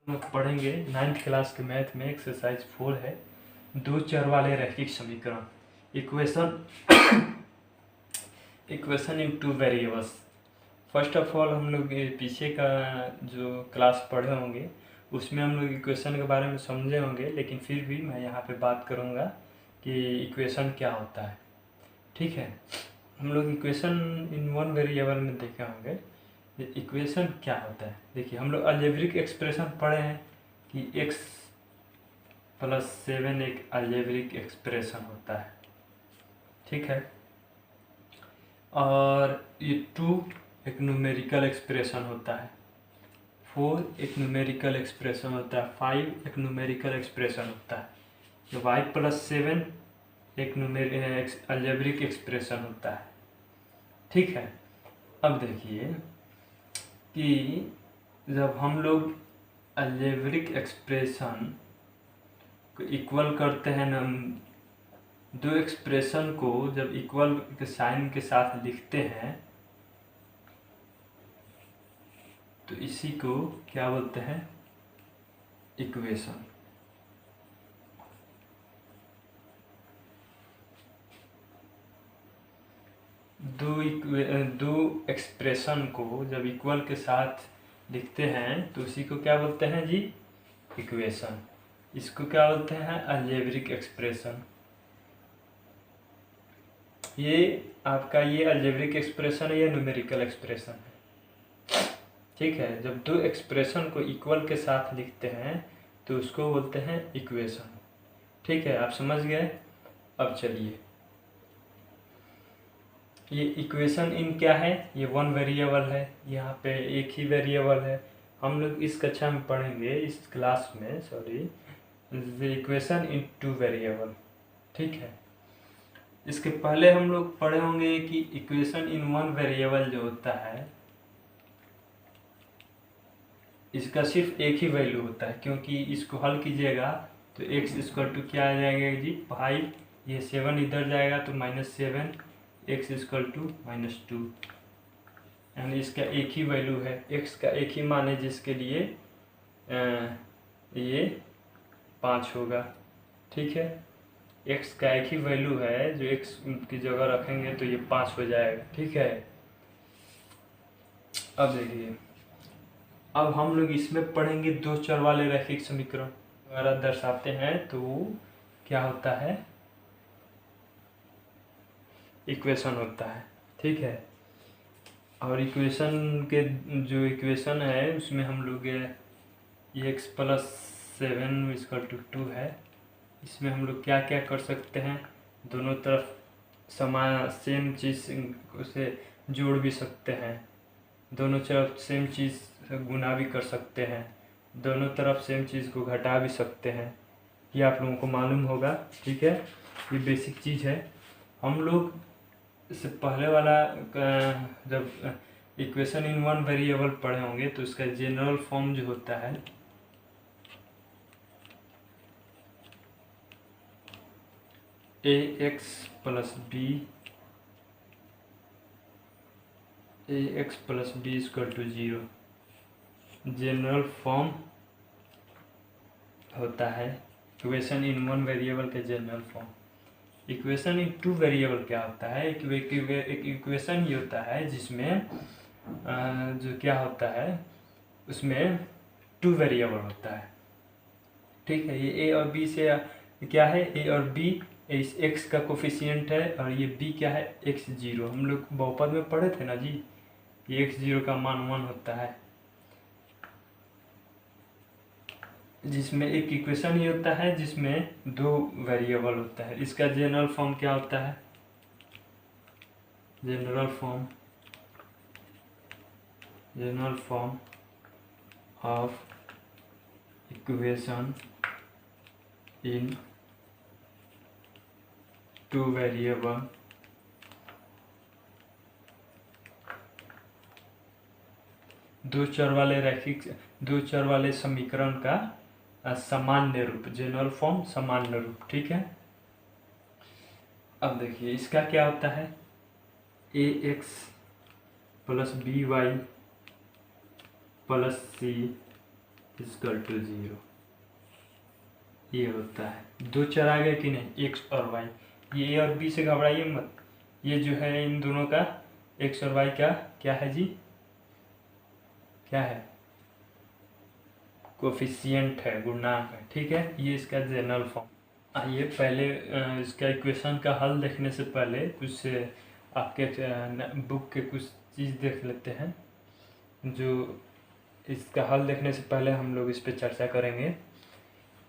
हम लोग पढ़ेंगे 9th क्लास के मैथ में एक्सरसाइज 4 है, दो चर वाले रैखिक समीकरण equation in two variables. First of all हम लोग ये पीछे का जो क्लास पढ़े होंगे उसमें हम लोग इक्वेशन के बारे में समझे होंगे, लेकिन फिर भी मैं यहाँ पे बात करूँगा कि इक्वेशन क्या होता है। ठीक है, हम लोग इक्वेशन इन वन वेरिएबल में देखे होंगे इक्वेशन क्या होता है। देखिए, हम लोग अलजेब्रिक एक्सप्रेशन पढ़े हैं कि x + 7 एक अलजेब्रिक एक्सप्रेशन होता है। ठीक है, और ये 2 एक न्यूमेरिकल एक्सप्रेशन होता है, 4 एक न्यूमेरिकल एक्सप्रेशन होता है, 5 एक न्यूमेरिकल एक्सप्रेशन होता है, तो y + 7 एक अलजेब्रिक एक्सप्रेशन होता है। ठीक है, अब देखिए कि जब हम लोग अलजेब्रिक एक्सप्रेशन को इक्वल करते हैं ना, दो एक्सप्रेशन को जब इक्वल के साइन के साथ लिखते हैं तो इसी को क्या बोलते हैं, इक्वेशन। दो एक्सप्रेशन को जब इक्वल के साथ लिखते हैं तो उसी को क्या बोलते हैं जी, इक्वेशन। इसको क्या बोलते हैं, अलजेब्रिक एक्सप्रेशन। ये आपका ये अलजेब्रिक एक्सप्रेशन है या न्यूमेरिकल एक्सप्रेशन है। ठीक है, जब दो एक्सप्रेशन को इक्वल के साथ लिखते हैं तो उसको बोलते हैं इक्वेशन। ठीक है, आप समझ गए। अब चलिए, ये इक्वेशन इन क्या है, ये वन वेरिएबल है, यहाँ पे एक ही वेरिएबल है। हम लोग इस कक्षा में पढ़ेंगे, इस क्लास में इक्वेशन इन टू वेरिएबल। ठीक है, इसके पहले हम लोग पढ़े होंगे कि इक्वेशन इन वन वेरिएबल जो होता है इसका सिर्फ एक ही वैल्यू होता है, क्योंकि इसको हल कीजिएगा तो x = क्या आ जाएगा जी, 5। ये 7 इधर जाएगा तो -7, x = -2, यानी इसका एक ही वैल्यू है, x का एक ही मान है, जिसके लिए ये 5 होगा। ठीक है, x का एक ही वैल्यू है, जो x की जगह रखेंगे तो ये 5 हो जाएगा। ठीक है, अब देखिए, अब हम लोग इसमें पढ़ेंगे दो चर वाले रैखिक समीकरण अगर दर्शाते हैं तो क्या होता है, इक्वेशन होता है। ठीक है, और इक्वेशन के जो इक्वेशन है उसमें हम लोग x + 7 = 2 है। इसमें हम लोग क्या क्या कर सकते हैं, दोनों तरफ समान सेम चीज़ से जोड़ भी सकते हैं, दोनों तरफ सेम चीज़ गुना भी कर सकते हैं, दोनों तरफ सेम चीज़ को घटा भी सकते हैं। ये आप लोगों को मालूम होगा। ठीक है, ये बेसिक चीज़ है। हम लोग इससे पहले वाला जब इक्वेशन इन वन वेरिएबल पढ़े होंगे तो इसका जनरल फॉर्म जो होता है ax + b = 0 जनरल फॉर्म होता है इक्वेशन इन वन वेरिएबल के general form. Equation in two variable क्या होता है, एक इक्वेशन ही होता है जिसमें जो क्या होता है उसमें 2 वेरिएबल होता है। ठीक है, ये a और b से क्या है, a और b इस x का कोफिशिएंट है, और ये b क्या है, x0। हम लोग बहुपद में पढ़े थे ना जी, ये x0 का मान 1 होता है, जिसमें एक इक्वेशन ही होता है जिसमें दो वेरिएबल होता है। इसका जनरल फॉर्म क्या होता है, general form of equation in two variable दो चर वाले समीकरण का सामान्य रूप, जनरल फॉर्म सामान्य रूप। ठीक है, अब देखिए इसका क्या होता है, ax + by + c equal to 0। ये होता है। दो चर आ गए कि नहीं, एक्स और वाई। ये ए और बी से घबराइए मत, ये जो है इन दोनों का एक्स और वाई का क्या है जी, क्या है, कोफिशिएंट है, गुणांक है। ठीक है, ये इसका जनरल फॉर्म। आइए पहले इसका इक्वेशन का हल देखने से पहले कुछ आपके बुक के कुछ चीज़ देख लेते हैं। जो इसका हल देखने से पहले हम लोग इस पर चर्चा करेंगे।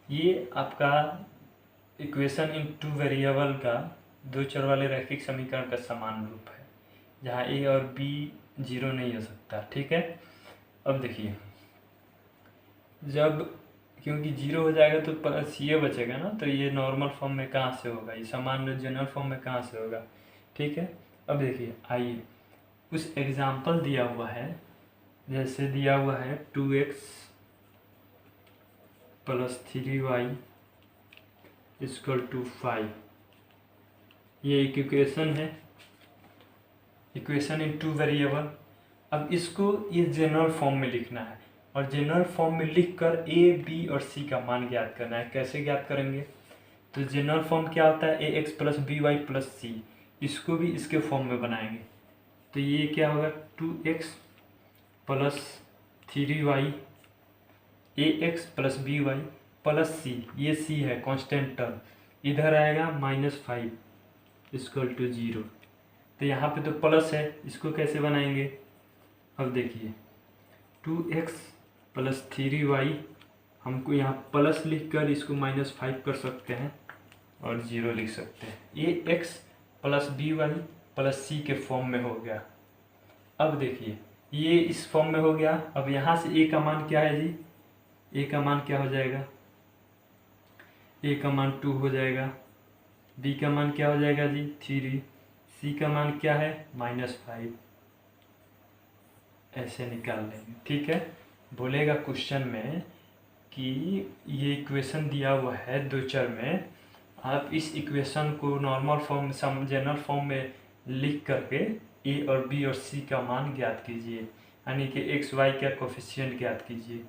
ये आपका इक्वेशन इन टू वेरिएबल का दो चर वाले रैखिक समीकरण का समान रूप है, जहाँ ए और बी 0 नहीं हो सकता। ठीक है, अब देखिए, जब क्योंकि 0 हो जाएगा तो प्लस ये बचेगा ना, तो ये नॉर्मल फॉर्म में कहाँ से होगा, ये सामान्य जनरल फॉर्म में कहाँ से होगा। ठीक है, अब देखिए, आइए कुछ एग्जाम्पल दिया हुआ है। जैसे दिया हुआ है 2x + 3y = 5। ये एक इक्वेशन है, इक्वेशन इन टू वेरिएबल। अब इसको ये जनरल फॉर्म में लिखना है, और जनरल फॉर्म में लिखकर ए बी और सी का मान ज्ञात करना है। कैसे ज्ञात करेंगे, तो जनरल फॉर्म क्या होता है, ए एक्स + बी वाई + सी। इसको भी इसके फॉर्म में बनाएंगे, तो ये क्या होगा, 2x + 3y, ए एक्स + बी वाई + सी, ये सी है कांस्टेंट टर्म, इधर आएगा -5 = 0। तो यहाँ पे तो प्लस है, इसको कैसे बनाएंगे, अब देखिए 2x + 3y, हमको यहाँ प्लस लिख कर इसको -5 कर सकते हैं और 0 लिख सकते हैं। ए एक्स + बी वाई + सी के फॉर्म में हो गया। अब देखिए ये इस फॉर्म में हो गया। अब यहाँ से ए का मान क्या है जी, ए का मान क्या हो जाएगा, ए का मान 2 हो जाएगा, बी का मान क्या हो जाएगा जी 3, सी का मान क्या है -5। ऐसे निकाल लेंगे। ठीक है, बोलेगा क्वेश्चन में कि ये इक्वेशन दिया हुआ है दो चर में, आप इस इक्वेशन को नॉर्मल फॉर्म जनरल फॉर्म में लिख करके ए और बी और सी का मान ज्ञात कीजिए, यानी कि एक्स वाई का कोफिशिएंट ज्ञात कीजिए।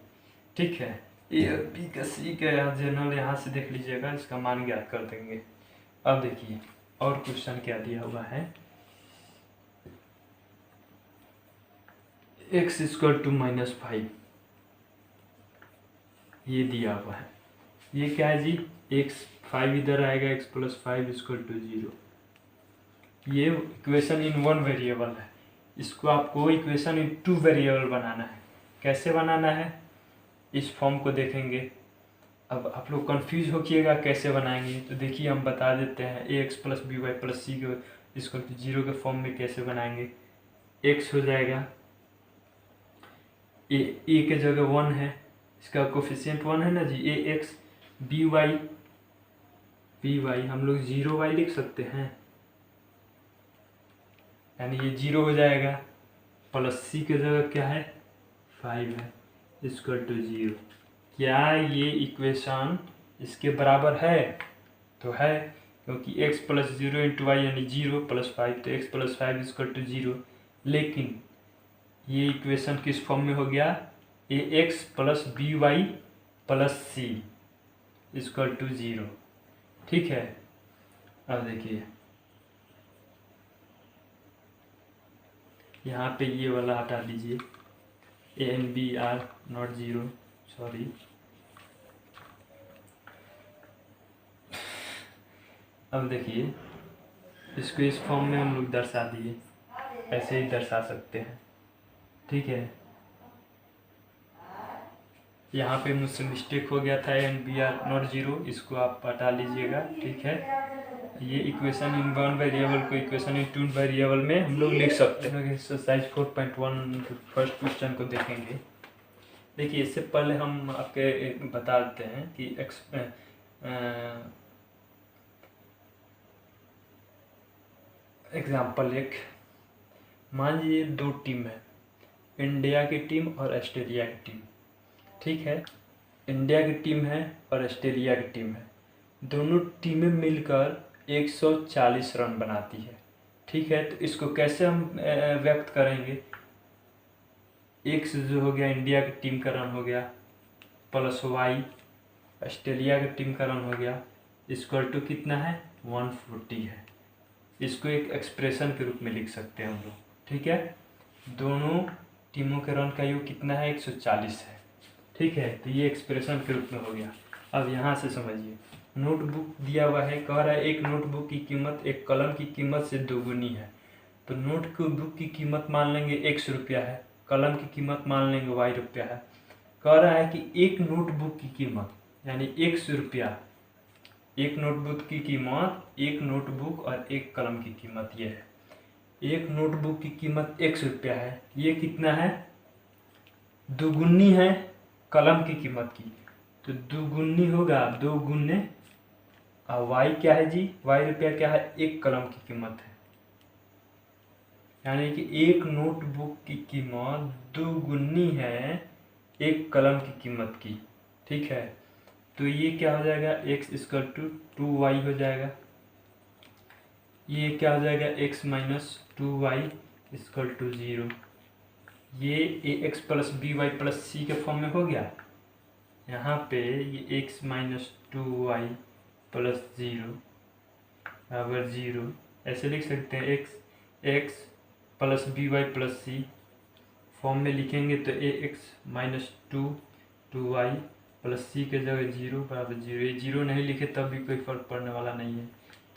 ठीक है, ए और बी का सी का जनरल यहाँ से देख लीजिएगा, इसका मान ज्ञात कर देंगे। अब देखिए और क्वेश्चन क्या दिया हुआ है, x = -5, ये दिया हुआ है। ये क्या है जी, x 5 इधर आएगा, x + 5 = 0। ये इक्वेशन इन वन वेरिएबल है, इसको आपको इक्वेशन इन टू वेरिएबल बनाना है। कैसे बनाना है, इस फॉर्म को देखेंगे। अब आप लोग कंफ्यूज होइएगा कैसे बनाएंगे, तो देखिए हम बता देते हैं। ए एक्स + बी वाई + सी को = 0 के फॉर्म में कैसे बनाएंगे, x हो जाएगा, ए के जगह 1 है, इसका कोफिशिएंट 1 है ना जी, ए एक्स, बी वाई हम लोग 0y लिख सकते हैं, यानी ये 0 हो जाएगा, प्लस सी के जगह क्या है 5 है, = 0। क्या ये इक्वेशन इसके बराबर है, तो है, क्योंकि x + 0 × y यानी 0 + 5, तो x + 5 = 0। लेकिन ये इक्वेशन किस फॉर्म में हो गया, ए एक्स + बी वाई + सी = 0। ठीक है, अब देखिए यहाँ पे ये वाला हटा दीजिए, A and B are not 0, sorry. अब देखिए इसको इस फॉर्म में हम लोग दर्शा दिए, ऐसे ही दर्शा सकते हैं। ठीक है, यहाँ पे मुझसे मिस्टेक हो गया था, एंड बी आर नॉट 0, इसको आप हटा लीजिएगा। ठीक है, ये इक्वेशन इन वन वेरिएबल को इक्वेशन इन टू वेरिएबल में हम लोग लिख सकते हैं। एक्सरसाइज 4.1 फर्स्ट क्वेश्चन को देखेंगे। देखिए इससे पहले हम आपके बता देते हैं कि एग्जाम्पल एक, मान लीजिए दो टीम है, इंडिया की टीम और ऑस्ट्रेलिया की टीम। ठीक है, इंडिया की टीम है और ऑस्ट्रेलिया की टीम है, दोनों टीमें मिलकर 140 रन बनाती है। ठीक है, तो इसको कैसे हम व्यक्त करेंगे, x जो हो गया इंडिया की टीम का रन हो गया, प्लस वाई, ऑस्ट्रेलिया की टीम का रन हो गया, इक्वल टू कितना है 140 है। इसको एक एक्सप्रेशन के रूप में लिख सकते हैं हम लोग, ठीक है। दोनों टीमों के रन का योग कितना है 140 है, ठीक है। तो ये एक्सप्रेशन के रूप में हो गया। अब यहाँ से समझिए, नोटबुक दिया हुआ है, कह रहा है एक नोटबुक की कीमत एक कलम की कीमत से दोगुनी है। तो नोटबुक की कीमत मान लेंगे 100 रुपया है, कलम की कीमत मान लेंगे वाई रुपया है। कह रहा है कि एक नोटबुक की कीमत यानी 100 रुपया, एक नोटबुक की कीमत, एक नोटबुक और एक कलम की कीमत ये है। एक नोटबुक की कीमत 100 रुपया है, ये कितना है दुगुनी है कलम की कीमत की, तो दुगुनी होगा 2 गुने, और वाई क्या है जी, वाई रुपया क्या है एक कलम की कीमत है, यानी कि एक नोटबुक की कीमत दुगुनी है एक कलम की कीमत की, ठीक है। तो ये क्या हो जाएगा x इक्वल टू 2y हो जाएगा, ये क्या हो जाएगा x minus 2y equal to 0। ये ax plus by plus c के फॉर्म में हो गया। यहाँ पे ये x माइनस 2y प्लस 0 बराबर 0 ऐसे लिख सकते हैं। x plus by plus c form में लिखेंगे तो ax minus 2y plus C के जगह 0 बराबर 0। ये 0 नहीं लिखे तब भी कोई फर्क पड़ने वाला नहीं है।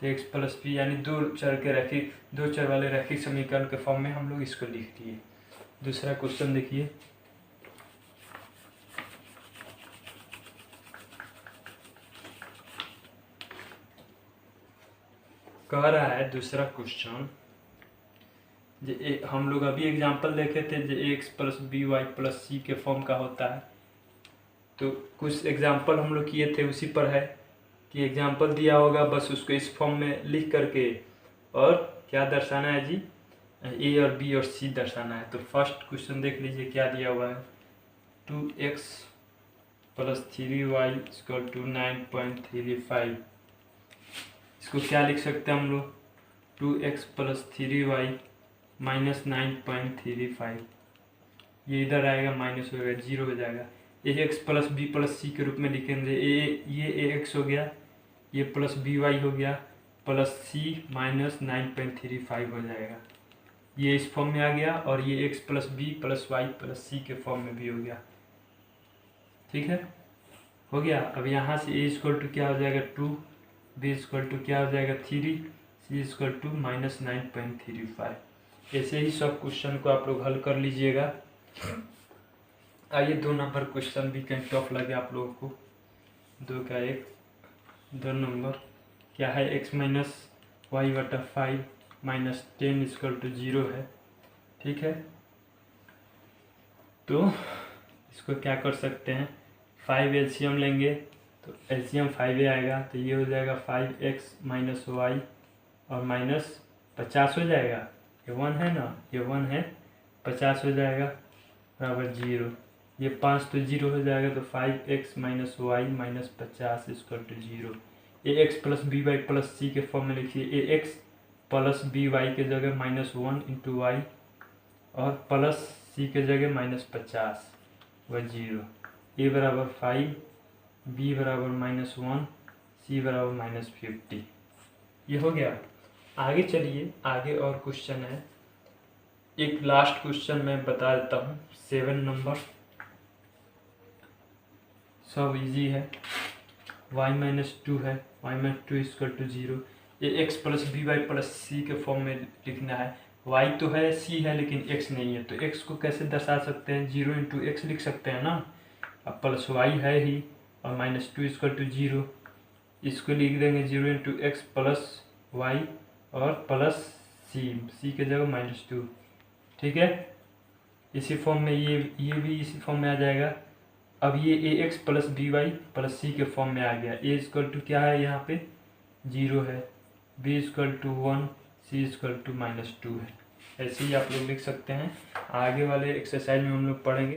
तो x प्लस पी यानी दो चर वाले रैखिक समीकरण के फॉर्म में हम लोग इसको लिख दिए। दूसरा क्वेश्चन देखिए, कह रहा है दूसरा क्वेश्चन, हम लोग अभी एग्जांपल देखे थे जो X plus B Y plus C के फॉर्म का होता है। तो कुछ एग्जांपल हम लोग किए थे, उसी पर है कि एग्जांपल दिया होगा, बस उसको इस फॉर्म में लिख करके और क्या दर्शाना है जी, ए और बी और सी दर्शाना है। तो फर्स्ट क्वेश्चन देख लीजिए क्या दिया हुआ है, 2x plus 3y equal to 9.35। इसको क्या लिख सकते हैं हम लोग, 2x प्लस 3y माइनस 9.35। ये इधर आएगा माइनस होगा 0 हो जाएगा। ए X plus B plus C के रूप में लिखेंगे, ये ए एक्स हो गया, ये प्लस बी वाई हो गया, प्लस सी माइनस 9.35 हो जाएगा। ये इस फॉर्म में आ गया और ये X plus B plus Y plus C के फॉर्म में भी हो गया, ठीक है, हो गया। अब यहाँ से ए इक्वल टू क्या हो जाएगा 2, बी इक्वल टू क्या हो जाएगा 3, सी इक्वल टू माइनस 9.35। ऐसे ही सब क्वेश्चन को आप लोग हल कर लीजिएगा। आइए 2 नंबर क्वेश्चन भी कहीं टफ लगे आप लोगों को, 2 नंबर क्या है, x माइनस वाई बटा 5 माइनस 10 इक्वल टू 0 है, ठीक है। तो इसको क्या कर सकते हैं, 5 एलसीएम लेंगे तो एलसीएम 5 आएगा, तो ये हो जाएगा 5x माइनस वाई और माइनस 50 हो जाएगा, ये 1 है ना, ये 1 है, 50 हो जाएगा बराबर 0। ये 5 तो 0 हो जाएगा, तो 5x minus Y minus 50 equal to 0। A X plus B Y plus C के फॉर्म में लिखिए, A X plus B Y के जगह माइनस 1 इंटू वाई और प्लस सी के जगह माइनस 50 व 0। ए बराबर 5, बी बराबर माइनस 1, सी बराबर माइनस 50। ये हो गया। आगे चलिए, आगे और क्वेश्चन है, एक लास्ट क्वेश्चन मैं बता देता हूँ, 7 नंबर, सब इजी है। y माइनस 2 है, y माइनस 2 इक्वल टू 0। ये x plus B Y plus C के फॉर्म में लिखना है। y तो है, c है, लेकिन x नहीं है, तो x को कैसे दर्शा सकते हैं, 0 इंटू एक्स लिख सकते हैं ना। अब प्लस y है ही और माइनस 2 इक्वल टू 0, इसको लिख देंगे 0 इंटू एक्स प्लस वाई और प्लस c के जगह माइनस 2, ठीक है। इसी फॉर्म में ये भी इसी फॉर्म में आ जाएगा। अब ये A X plus B Y plus C के फॉर्म में आ गया। ए इक्वल टू क्या है, यहाँ पे 0 है, B equal to 1, C equal to minus 2 है। ऐसे ही आप लोग लिख सकते हैं। आगे वाले एक्सरसाइज में हम लोग पढ़ेंगे।